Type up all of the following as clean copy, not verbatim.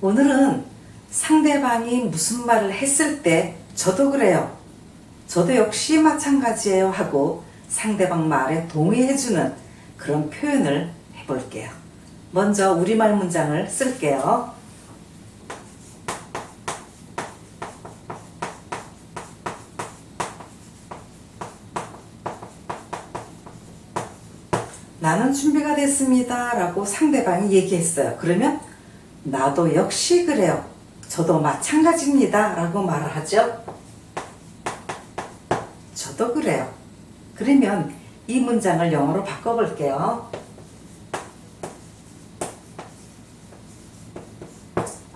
오늘은 상대방이 무슨 말을 했을 때 저도 그래요, 저도 역시 마찬가지예요 하고 상대방 말에 동의해주는 그런 표현을 해볼게요. 먼저 우리말 문장을 쓸게요. 나는 준비가 됐습니다 라고 상대방이 얘기했어요. 그러면 나도 역시 그래요, 저도 마찬가지입니다 라고 말을 하죠. 저도 그래요. 그러면 이 문장을 영어로 바꿔볼게요.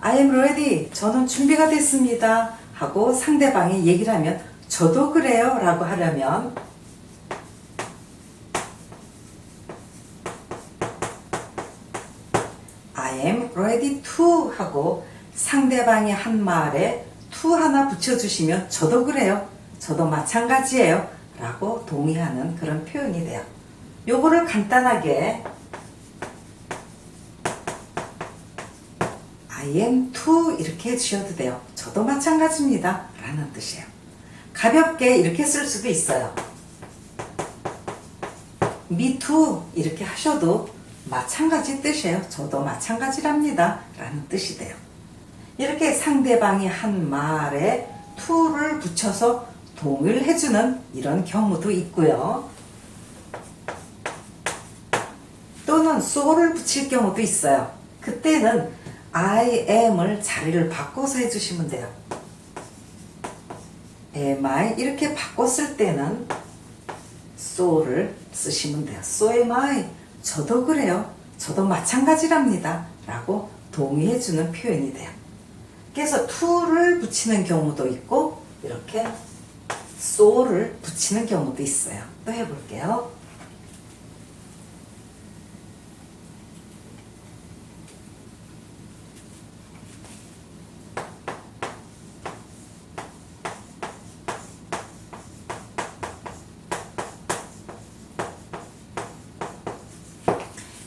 I am ready, 저는 준비가 됐습니다 하고 상대방이 얘기를 하면 저도 그래요 라고 하려면 I am ready to 하고 상대방이 한 말에 to 하나 붙여주시면 저도 그래요, 저도 마찬가지예요 라고 동의하는 그런 표현이 돼요. 요거를 간단하게 I am too 이렇게 해주셔도 돼요. 저도 마찬가지입니다 라는 뜻이에요. 가볍게 이렇게 쓸 수도 있어요. Me too 이렇게 하셔도 마찬가지 뜻이에요. 저도 마찬가지랍니다 라는 뜻이 돼요. 이렇게 상대방이 한 말에 to를 붙여서 동의를 해주는 이런 경우도 있고요. 또는 so를 붙일 경우도 있어요. 그때는 I am을 자리를 바꿔서 해주시면 돼요. am I 이렇게 바꿨을 때는 so를 쓰시면 돼요. so am I, 저도 그래요, 저도 마찬가지랍니다 라고 동의해주는 표현이 돼요. 그래서 to를 붙이는 경우도 있고 이렇게 so를 붙이는 경우도 있어요. 또 해볼게요.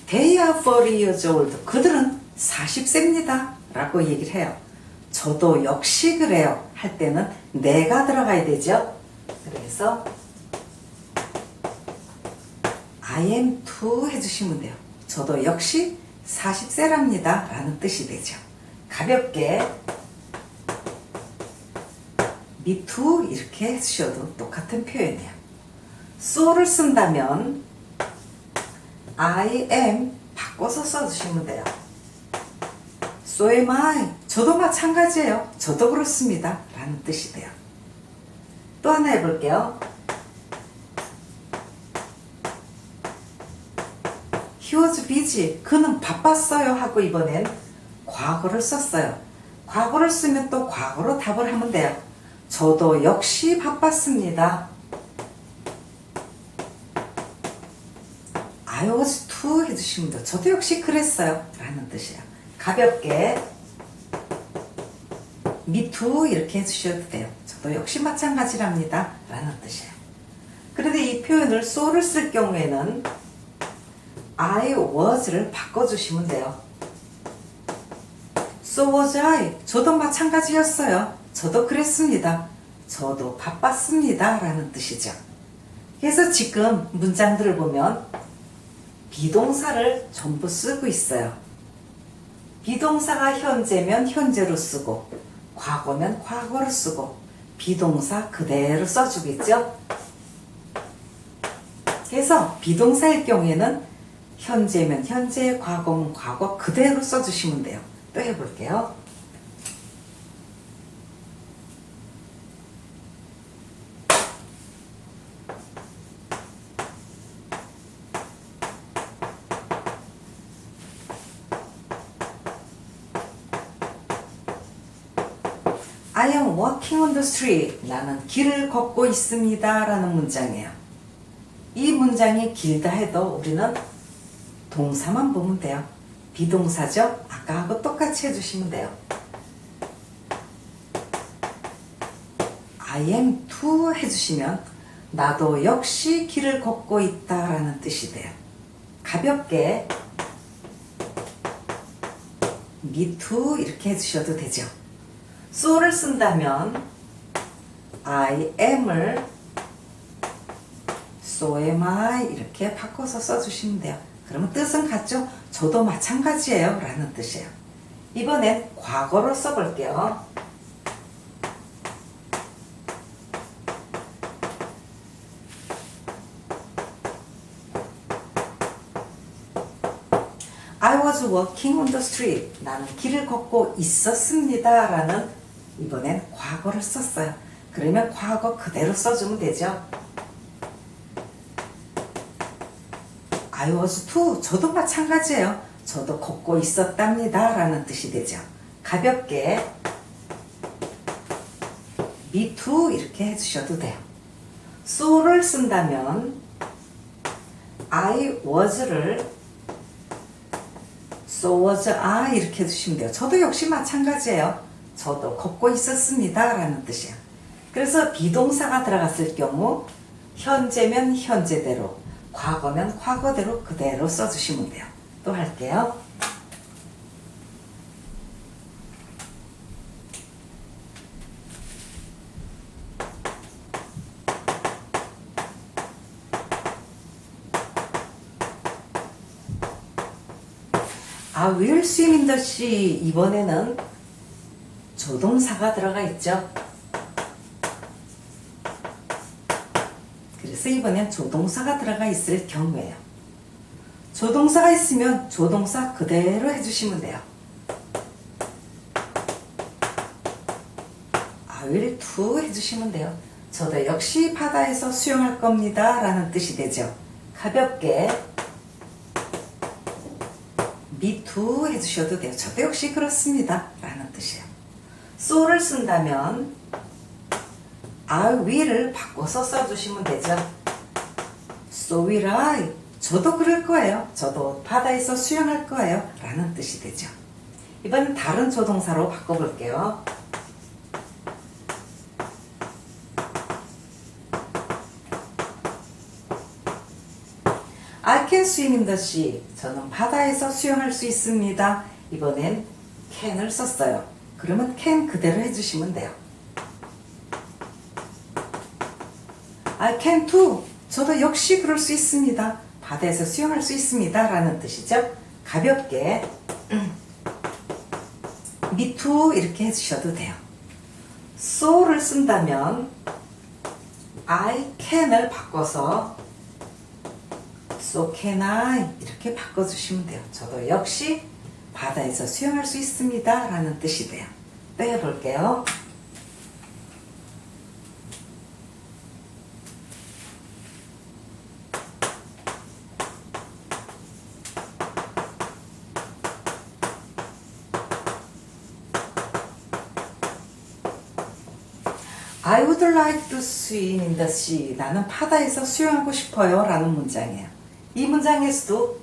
They are 40 years old. 그들은 40세입니다 라고 얘기를 해요. 저도 역시 그래요 할 때는 내가 들어가야 되죠. 그래서 I am too 해주시면 돼요. 저도 역시 40세랍니다 라는 뜻이 되죠. 가볍게 me too 이렇게 해주셔도 똑같은 표현이에요. so를 쓴다면 I am 바꿔서 써주시면 돼요. So am I, 저도 마찬가지예요, 저도 그렇습니다 라는 뜻이 돼요. 또 하나 해볼게요. He was busy, 그는 바빴어요 하고 이번엔 과거를 썼어요. 과거를 쓰면 또 과거로 답을 하면 돼요. 저도 역시 바빴습니다. I was too 해주시면 돼요. 저도 역시 그랬어요 라는 뜻이에요. 가볍게 me too 이렇게 해주셔도 돼요. 저도 역시 마찬가지랍니다 라는 뜻이에요. 그런데 이 표현을 so를 쓸 경우에는 I was를 바꿔주시면 돼요. So was I, 저도 마찬가지였어요, 저도 그랬습니다, 저도 바빴습니다 라는 뜻이죠. 그래서 지금 문장들을 보면 비동사를 전부 쓰고 있어요. 비동사가 현재면 현재로 쓰고 과거면 과거로 쓰고 비동사 그대로 써주겠죠. 그래서 비동사일 경우에는 현재면 현재, 과거면 과거 그대로 써주시면 돼요. 또 해볼게요. I am walking on the street. 나는 길을 걷고 있습니다 라는 문장이에요. 이 문장이 길다 해도 우리는 동사만 보면 돼요. 비동사죠? 아까하고 똑같이 해주시면 돼요. I am too 해주시면 나도 역시 길을 걷고 있다 라는 뜻이 돼요. 가볍게 me too 이렇게 해주셔도 되죠. so를 쓴다면 I am을 so am I 이렇게 바꿔서 써주시면 돼요. 그러면 뜻은 같죠? 저도 마찬가지예요 라는 뜻이에요. 이번엔 과거로 써볼게요. I was walking on the street. 나는 길을 걷고 있었습니다 라는 이번엔 과거를 썼어요. 그러면 과거 그대로 써주면 되죠. I was too. 저도 마찬가지예요. 저도 걷고 있었답니다 라는 뜻이 되죠. 가볍게 me too 이렇게 해주셔도 돼요. so를 쓴다면 I was를 so was I 이렇게 해주시면 돼요. 저도 역시 마찬가지예요. 저도 걷고 있었습니다 라는 뜻이에요. 그래서 비동사가 들어갔을 경우 현재면 현재대로, 과거면 과거대로 그대로 써주시면 돼요. 또 할게요. I will swim in the sea. 이번에는 조동사가 들어가 있죠. 그래서 이번엔 조동사가 들어가 있을 경우에요. 조동사가 있으면 조동사 그대로 해주시면 돼요. I will too 해주시면 돼요. 저도 역시 바다에서 수영할 겁니다 라는 뜻이 되죠. 가볍게 me too 해주셔도 돼요. 저도 역시 그렇습니다 라는 뜻이에요. so를 쓴다면 I will을 바꿔서 써주시면 되죠. So will I. 저도 그럴 거예요. 저도 바다에서 수영할 거예요 라는 뜻이 되죠. 이번엔 다른 조동사로 바꿔볼게요. I can swim in the sea. 저는 바다에서 수영할 수 있습니다. 이번엔 can을 썼어요. 그러면 can 그대로 해주시면 돼요. I can too. 저도 역시 그럴 수 있습니다. 바다에서 수영할 수 있습니다 라는 뜻이죠. 가볍게 me too 이렇게 해주셔도 돼요. so를 쓴다면 I can을 바꿔서 so can I 이렇게 바꿔주시면 돼요. 저도 역시 바다에서 수영할 수 있습니다 라는 뜻이 돼요. 또 해볼게요. I would like to swim in the sea. 나는 바다에서 수영하고 싶어요 라는 문장이에요. 이 문장에서도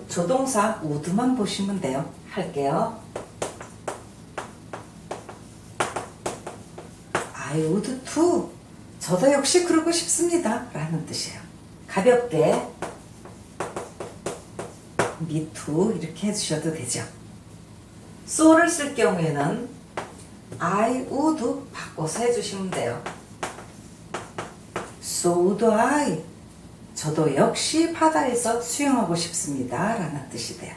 조동사 would만 보시면 돼요. 할게요. I would too. 저도 역시 그러고 싶습니다 라는 뜻이에요. 가볍게 me too 이렇게 해주셔도 되죠. so를 쓸 경우에는 I would 바꿔서 해주시면 돼요. So would I. 저도 역시 바다에서 수영하고 싶습니다 라는 뜻이 돼요.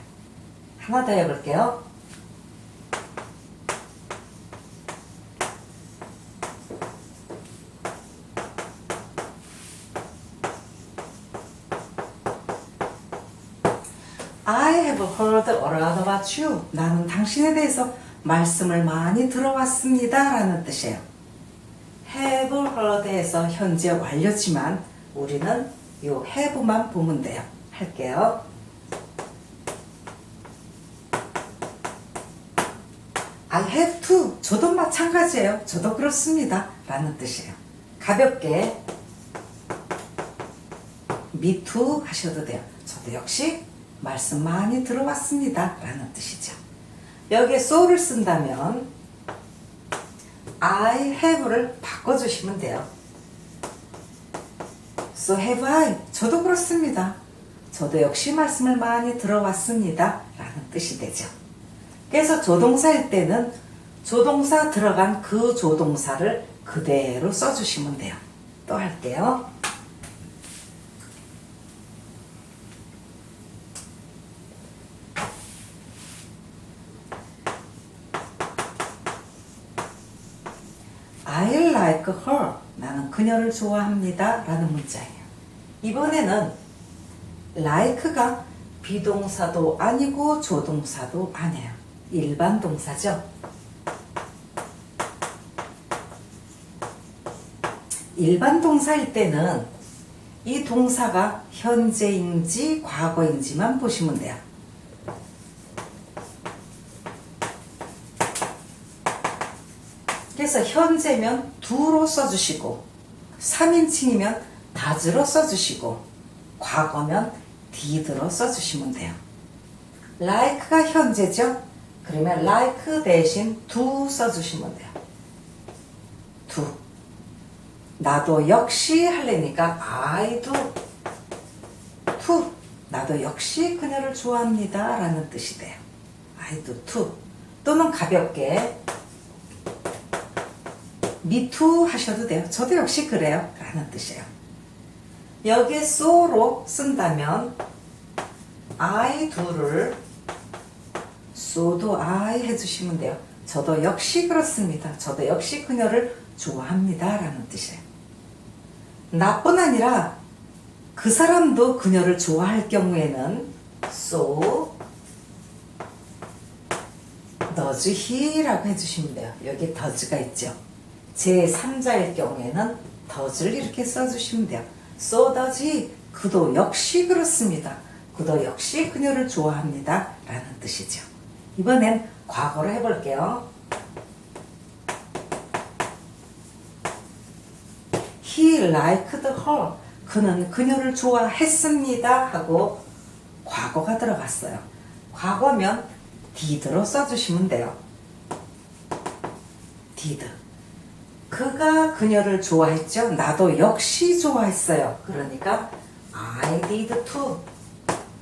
하나 더 해볼게요. I have heard a lot about you. 나는 당신에 대해서 말씀을 많이 들어왔습니다 라는 뜻이에요. have heard에서 현재 완료지만 우리는 이 have만 보면 돼요. 할게요. I have to. 저도 마찬가지예요. 저도 그렇습니다 라는 뜻이에요. 가볍게 me too 하셔도 돼요. 저도 역시 말씀 많이 들어왔습니다 라는 뜻이죠. 여기에 so를 쓴다면 I have를 바꿔주시면 돼요. So have I. 저도 그렇습니다. 저도 역시 말씀을 많이 들어왔습니다 라는 뜻이 되죠. 그래서 조동사일 때는 조동사 들어간 그 조동사를 그대로 써주시면 돼요. 또 할게요. I like her. 나는 그녀를 좋아합니다. 라는 문장이에요. 이번에는 like가 비동사도 아니고 조동사도 아니에요. 일반 동사죠. 일반 동사일 때는 이 동사가 현재인지 과거인지만 보시면 돼요. 그래서 현재면 do로 써주시고 3인칭이면 does로 써주시고 과거면 did로 써주시면 돼요. like가 현재죠? 그러면 like 대신 do 써주시면 돼요. do. 나도 역시 하려니까 I do too. 나도 역시 그녀를 좋아합니다 라는 뜻이 돼요. I do too. 또는 가볍게 me too 하셔도 돼요. 저도 역시 그래요 라는 뜻이에요. 여기에 so로 쓴다면 I do를 so do I 해주시면 돼요. 저도 역시 그렇습니다. 저도 역시 그녀를 좋아합니다 라는 뜻이에요. 나뿐 아니라 그 사람도 그녀를 좋아할 경우에는 so does he 라고 해주시면 돼요. 여기 does가 있죠. 제3자일 경우에는 does를 이렇게 써주시면 돼요. so does he. 그도 역시 그렇습니다. 그도 역시 그녀를 좋아합니다 라는 뜻이죠. 이번엔 과거로 해볼게요. He liked her. 그는 그녀를 좋아했습니다 하고 과거가 들어갔어요. 과거면 did로 써주시면 돼요. did. 그가 그녀를 좋아했죠. 나도 역시 좋아했어요. 그러니까 I did too.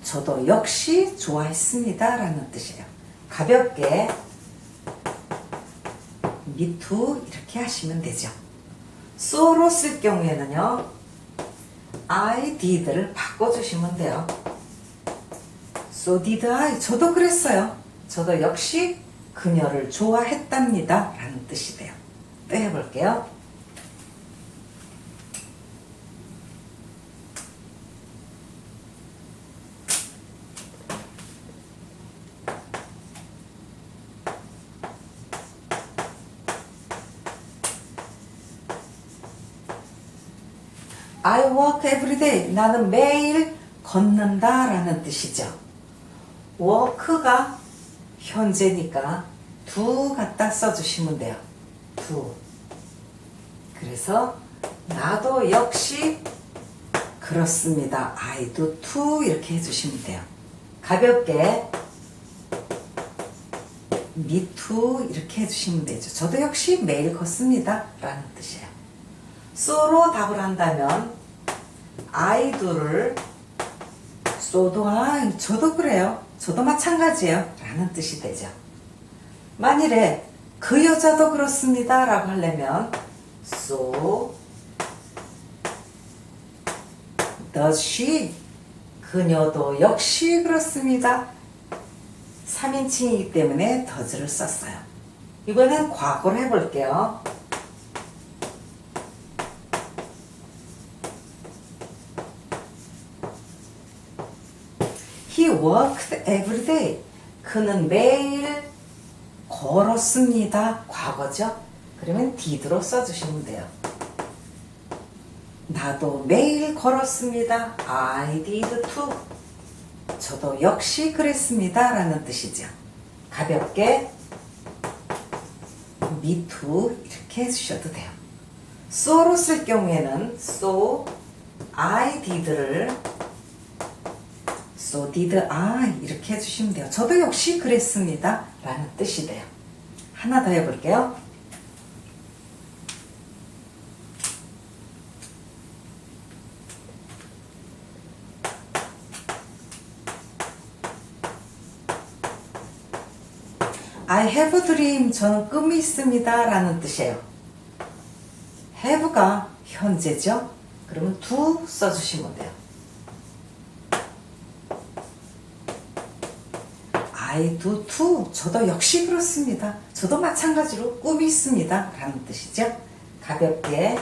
저도 역시 좋아했습니다 라는 뜻이에요. 가볍게 me too 이렇게 하시면 되죠. so로 쓸 경우에는요 I did를 바꿔주시면 돼요. so did I. 저도 그랬어요. 저도 역시 그녀를 좋아했답니다 라는 뜻이 돼요. 또 해볼게요. I walk every day. 나는 매일 걷는다 라는 뜻이죠. walk가 현재니까 do 갖다 써주시면 돼요. do. 그래서 나도 역시 그렇습니다. I do too 이렇게 해주시면 돼요. 가볍게 me too 이렇게 해주시면 되죠. 저도 역시 매일 걷습니다 라는 뜻이에요. so로 답을 한다면 I do를 so do I. 저도 그래요. 저도 마찬가지예요 라는 뜻이 되죠. 만일에 그 여자도 그렇습니다 라고 하려면 so does she. 그녀도 역시 그렇습니다. 3인칭이기 때문에 does를 썼어요. 이번엔 과거로 해볼게요. He walked every day. 그는 매일 걸었습니다. 과거죠? 그러면 did로 써주시면 돼요. 나도 매일 걸었습니다. I did too. 저도 역시 그랬습니다 라는 뜻이죠. 가볍게 me too 이렇게 해주셔도 돼요. so로 쓸 경우에는 so I did를 so did I 이렇게 해주시면 돼요. 저도 역시 그랬습니다 라는 뜻이 돼요. 하나 더 해볼게요. I have a dream. 저는 꿈이 있습니다. 라는 뜻이에요. have가 현재죠. 그러면 do 써주시면 돼요. I do too. 저도 역시 그렇습니다. 저도 마찬가지로 꿈이 있습니다. 라는 뜻이죠. 가볍게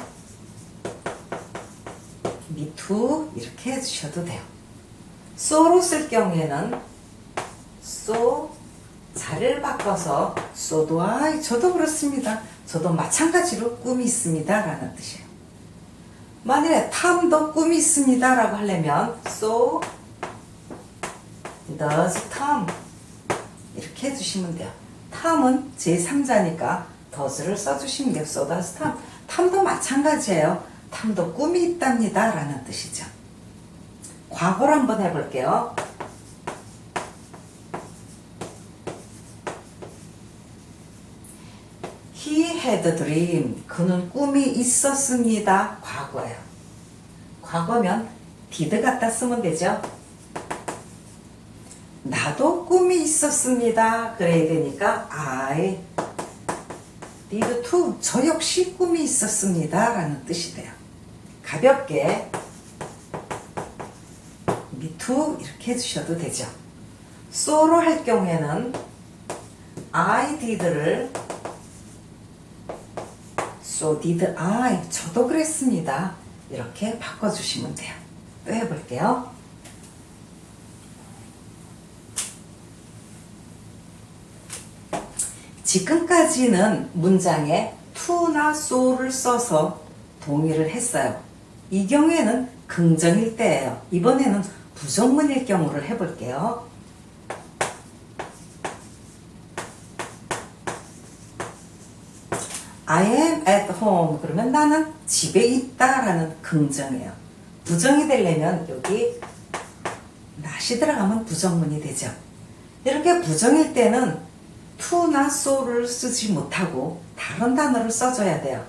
me too 이렇게 해주셔도 돼요. so로 쓸 경우에는 so 자리를 바꿔서 so do I. 저도 그렇습니다. 저도 마찬가지로 꿈이 있습니다. 라는 뜻이에요. 만일에 탐도 꿈이 있습니다. 라고 하려면 so does Tom 이렇게 해주시면 돼요. 탐은 제3자니까 does를 써주시면 돼요. so does Tom. 탐도 마찬가지예요. 탐도 꿈이 있답니다. 라는 뜻이죠. 과거로 한번 해볼게요. He had a dream. 그는 꿈이 있었습니다. 과거예요. 과거면 did 갖다 쓰면 되죠. 나도 꿈이 있었습니다. 그래야 되니까 I did too. 저 역시 꿈이 있었습니다. 라는 뜻이 돼요. 가볍게 me too 이렇게 해주셔도 되죠. so로 할 경우에는 I did를 so did I. 저도 그랬습니다. 이렇게 바꿔주시면 돼요. 또 해볼게요. 지금까지는 문장에 to나 so를 써서 동의를 했어요. 이 경우에는 긍정일 때예요. 이번에는 부정문일 경우를 해볼게요. I am at home. 그러면 나는 집에 있다 라는 긍정이에요. 부정이 되려면 여기 not이 들어가면 부정문이 되죠. 이렇게 부정일 때는 to나 so를 쓰지 못하고 다른 단어를 써줘야 돼요.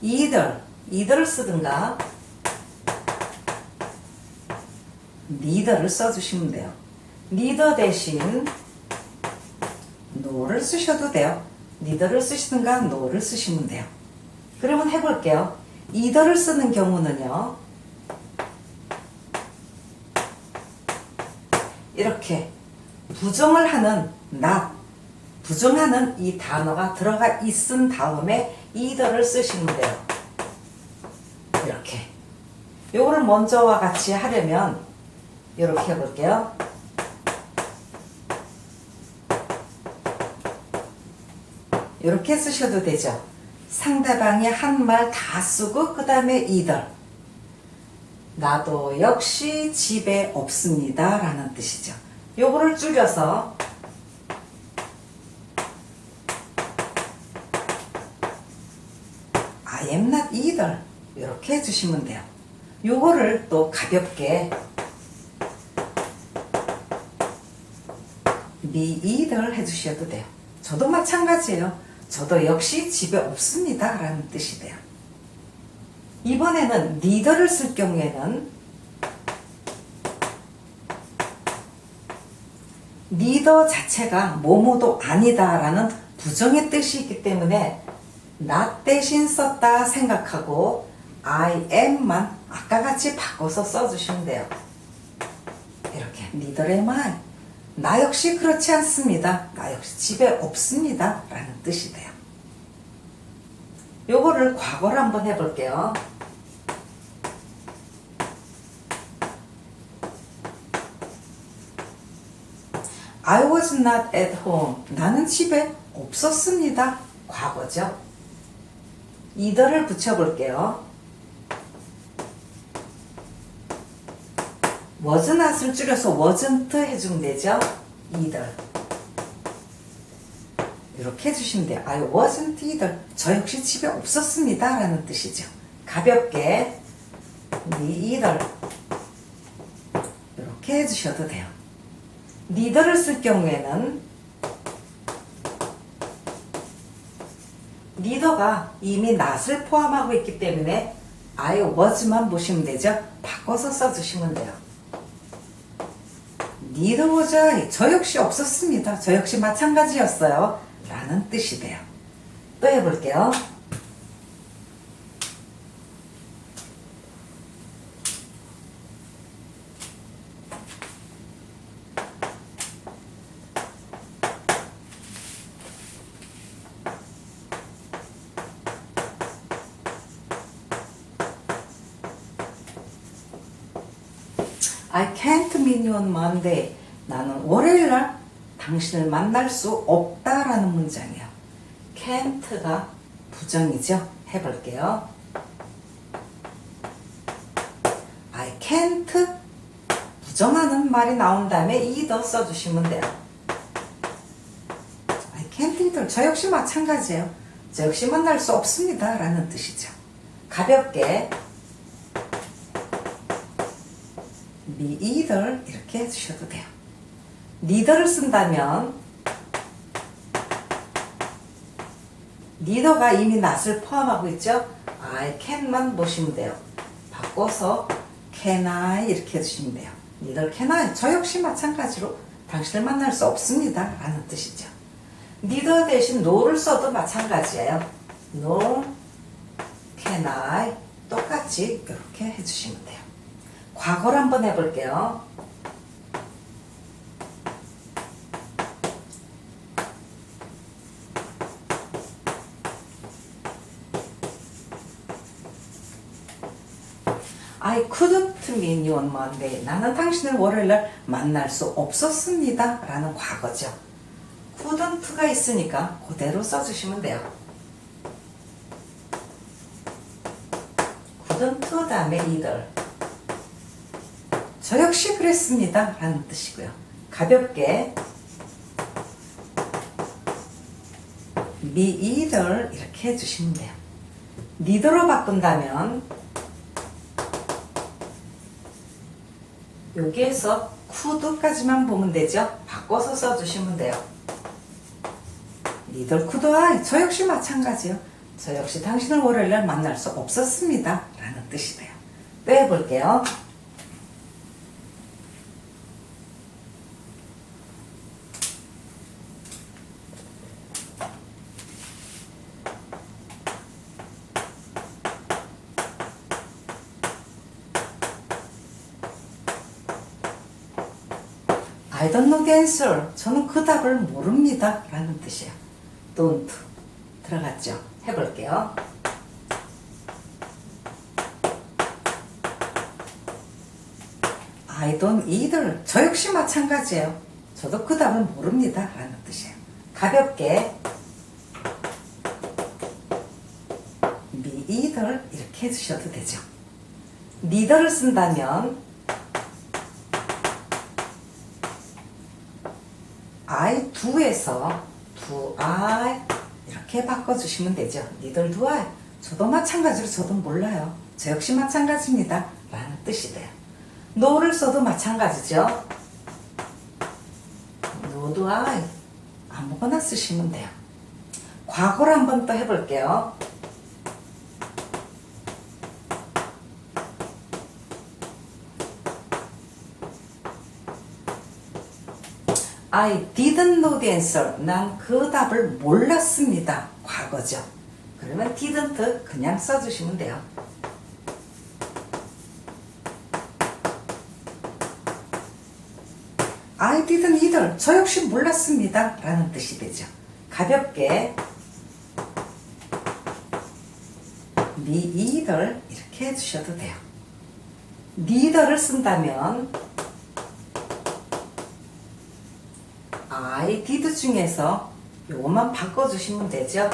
either를 쓰든가 neither를 써주시면 돼요. neither 대신 no를 쓰셔도 돼요. neither를 쓰시든가 no를 쓰시면 돼요. 그러면 해볼게요. either를 쓰는 경우는요. 이렇게 부정을 하는 not, 부정하는 이 단어가 들어가 있은 다음에 either를 쓰시면 돼요. 이렇게. 요거를 먼저와 같이 하려면 이렇게 해볼게요. 이렇게 쓰셔도 되죠. 상대방이 한 말 다 쓰고 그 다음에 either. 나도 역시 집에 없습니다. 라는 뜻이죠. 요거를 줄여서 I am not either. 이렇게 해주시면 돼요. 요거를 또 가볍게 me either 해주셔도 돼요. 저도 마찬가지예요. 저도 역시 집에 없습니다. 라는 뜻이 돼요. 이번에는 neither를 쓸 경우에는 neither 자체가 뭐뭐도 아니다 라는 부정의 뜻이 있기 때문에 not 대신 썼다 생각하고 I am만 아까 같이 바꿔서 써주시면 돼요. 이렇게 neither am I. 나 역시 그렇지 않습니다. 나 역시 집에 없습니다. 라는 뜻이 돼요. 요거를 과거로 한번 해볼게요. I was not at home. 나는 집에 없었습니다. 과거죠. either를 붙여볼게요. was not을 줄여서 wasn't 해주면 되죠. either. 이렇게 해주시면 돼요. I wasn't either. 저 역시 집에 없었습니다. 라는 뜻이죠. 가볍게 me either. 이렇게 해주셔도 돼요. neither를 쓸 경우에는 neither가 이미 not을 포함하고 있기 때문에 I was만 보시면 되죠. 바꿔서 써주시면 돼요. neither was I. 저 역시 없었습니다. 저 역시 마찬가지였어요. 라는 뜻이 돼요. 또 해볼게요. I can't meet you on Monday. 나는 월요일날 당신을 만날 수 없다라는 문장이에요. can't가 부정이죠. 해볼게요. I can't 부정하는 말이 나온 다음에 either 써주시면 돼요. I can't either. 저 역시 마찬가지예요. 저 역시 만날 수 없습니다. 라는 뜻이죠. 가볍게 be either 이렇게 해주셔도 돼요. neither를 쓴다면 neither가 이미 not을 포함하고 있죠. I can만 보시면 돼요. 바꿔서 can I 이렇게 해주시면 돼요. neither can I. 저 역시 마찬가지로 당신을 만날 수 없습니다. 라는 뜻이죠. neither 대신 no를 써도 마찬가지예요. no can I 똑같이 이렇게 해주시면 돼요. 과거를 한번 해볼게요. I couldn't meet you on Monday. 나는 당신을 월요일날 만날 수 없었습니다. 라는 과거죠. couldn't가 있으니까 그대로 써주시면 돼요. couldn't 다음에 either. 저 역시 그랬습니다. 라는 뜻이고요. 가볍게 be either 이렇게 해주시면 돼요. neither로 바꾼다면 여기에서 could까지만 보면 되죠. 바꿔서 써주시면 돼요. neither could I. 저 역시 마찬가지요. 저 역시 당신을 월요일날 만날 수 없었습니다. 라는 뜻이 돼요. 또 해볼게요. I don't know the answer. 저는 그 답을 모릅니다. 라는 뜻이에요. don't 들어갔죠. 해볼게요. I don't either. 저 역시 마찬가지예요. 저도 그 답을 모릅니다. 라는 뜻이에요. 가볍게 be either 이렇게 해주셔도 되죠. neither를 쓴다면 I do에서 do I 이렇게 바꿔주시면 되죠. neither do I. 저도 마찬가지로 저도 몰라요. 저 역시 마찬가지입니다. 라는 뜻이 돼요. no를 써도 마찬가지죠. no do I. 아무거나 쓰시면 돼요. 과거를 한번 또 해볼게요. I didn't know the answer. 난 그 답을 몰랐습니다. 과거죠. 그러면 didn't 그냥 써주시면 돼요. I didn't either. 저 역시 몰랐습니다. 라는 뜻이 되죠. 가볍게 me either 이렇게 해주셔도 돼요. neither를 쓴다면 I did 중에서 요것만 바꿔주시면 되죠.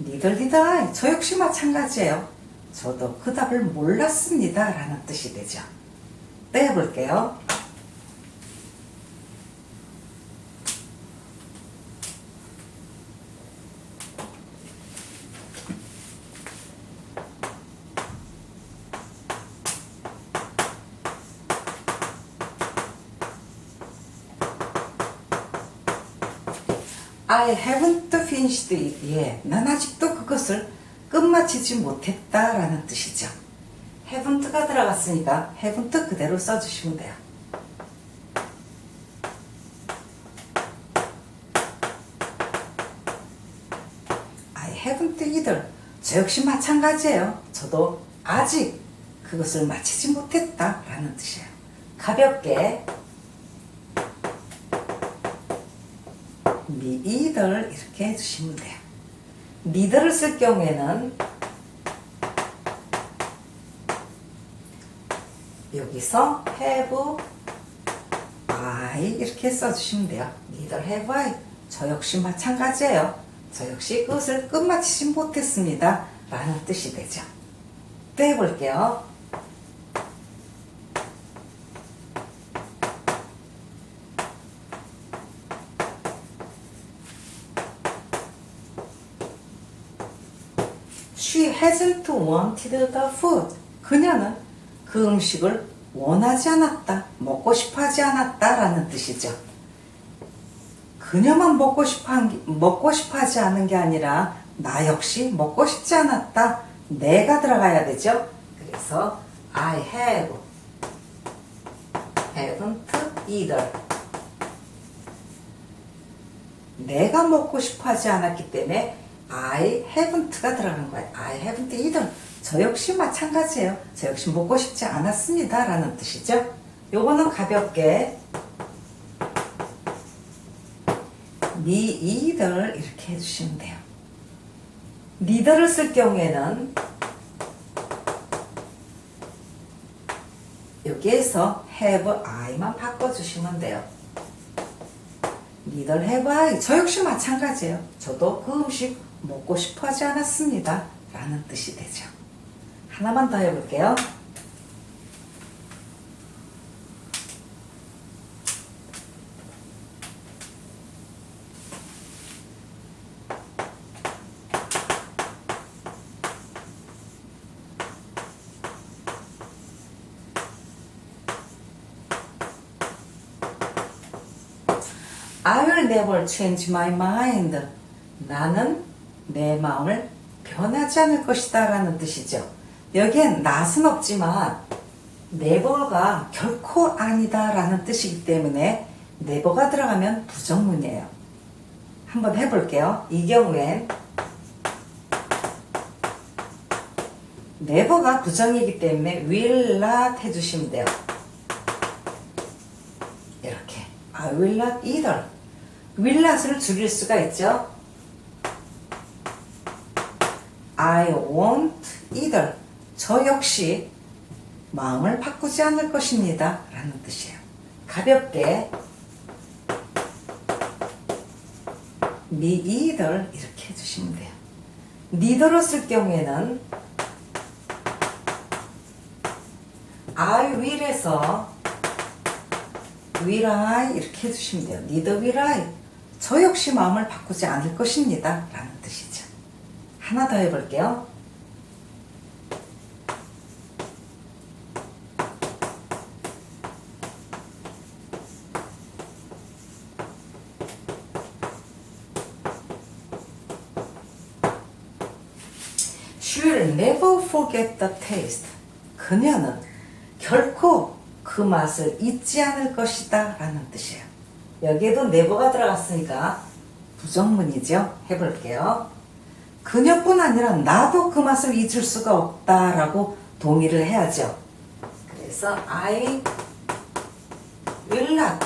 neither did I. 저 역시 마찬가지예요. 저도 그 답을 몰랐습니다. 라는 뜻이 되죠. 또 해볼게요. I haven't finished it yet. 난 아직도 그것을 끝마치지 못했다라는 뜻이죠. haven't가 들어갔으니까 haven't 그대로 써주시면 돼요. 저 역시 마찬가지예요. 저도 아직 그것을 마치지 못했다 라는 뜻이에요. 가볍게 me either 이렇게 해주시면 돼요. neither를 쓸 경우에는 여기서 have I 이렇게 써주시면 돼요. neither have I. 저 역시 마찬가지예요. 저 역시 그것을 끝마치지 못했습니다 라는 뜻이 되죠. 또 해볼게요. She hasn't wanted the food. 그녀는 그 음식을 원하지 않았다, 먹고 싶어 하지 않았다 라는 뜻이죠. 그녀만 먹고 싶어 하지 않은 게 아니라 나 역시 먹고 싶지 않았다. 내가 들어가야 되죠. 그래서 I haven't either. 내가 먹고 싶어 하지 않았기 때문에 I haven't가 들어가는 거예요. I haven't either. 저 역시 마찬가지예요. 저 역시 먹고 싶지 않았습니다 라는 뜻이죠. 요거는 가볍게 me either 이렇게 해주시면 돼요. neither를 쓸 경우에는 여기에서 have I만 바꿔주시면 돼요. neither have I. 저 역시 마찬가지예요. 저도 그 음식 먹고 싶어 하지 않았습니다 라는 뜻이 되죠. 하나만 더 해볼게요. I will never change my mind. 나는 내 마음을 변하지 않을 것이다 라는 뜻이죠. 여기엔 not은 없지만 never가 결코 아니다 라는 뜻이기 때문에 never가 들어가면 부정문이에요. 한번 해볼게요. 이 경우엔 never가 부정이기 때문에 will not 해주시면 돼요. 이렇게 I will not either. will not을 줄일 수가 있죠. I won't either. 저 역시 마음을 바꾸지 않을 것입니다 라는 뜻이에요. 가볍게 me either 이렇게 해주시면 돼요. neither로 쓸 경우에는 I will에서 will I 이렇게 해주시면 돼요. neither will I. 저 역시 마음을 바꾸지 않을 것입니다 라는 뜻이죠. 하나 더 해볼게요. She'll never forget the taste. 그녀는 결코 그 맛을 잊지 않을 것이다 라는 뜻이에요. 여기에도 never가 들어갔으니까 부정문이죠. 해볼게요. 그녀뿐 아니라 나도 그 맛을 잊을 수가 없다라고 동의를 해야죠. 그래서 I will not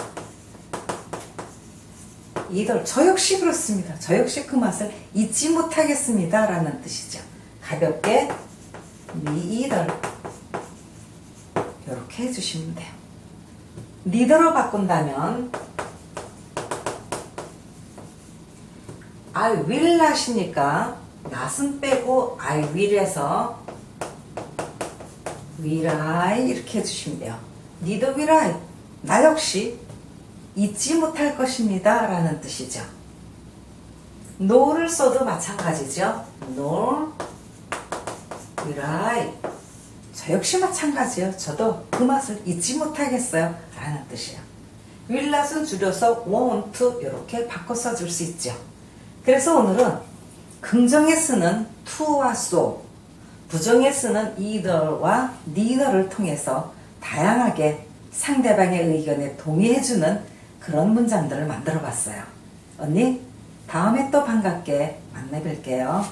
either. 저 역시 그렇습니다. 저 역시 그 맛을 잊지 못하겠습니다 라는 뜻이죠. 가볍게 me either 이렇게 해주시면 돼요. neither로 바꾼다면 I will not이니까 not은 빼고 I will에서 will I 이렇게 해주시면 돼요. neither will I. 나 역시 잊지 못할 것입니다 라는 뜻이죠. no를 써도 마찬가지죠. nor will I. 저 역시 마찬가지예요. 저도 그 맛을 잊지 못하겠어요 라는 뜻이에요. will not은 줄여서 won't 이렇게 바꿔 써줄 수 있죠. 그래서 오늘은 긍정에 쓰는 to와 so, 부정에 쓰는 either와 neither를 통해서 다양하게 상대방의 의견에 동의해주는 그런 문장들을 만들어 봤어요. 언니, 다음에 또 반갑게 만나 뵐게요.